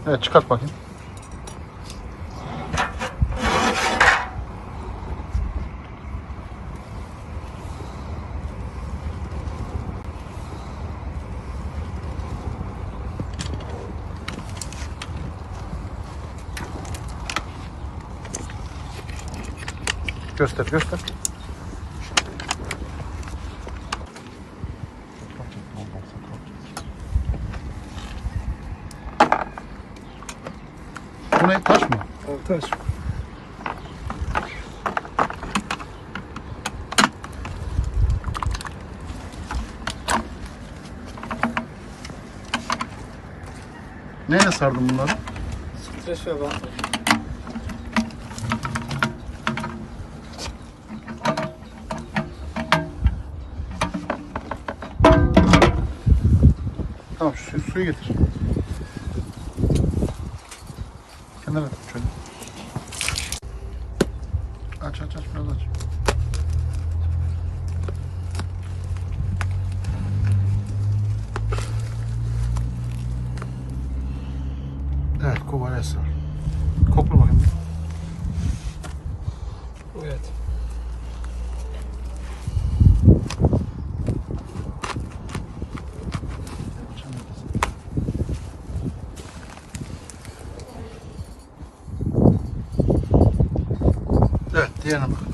Evet, çıkart bakayım. Göster, göster. Bu ne? Taş mı? Taş. Neyle sardın bunları? Streç ve bant. Tamam, şu suyu getir. Kenara tut şöyle. Aç biraz aç. Evet, kovaya sar. Kokla bakayım. Evet. Evet, diğerine bak.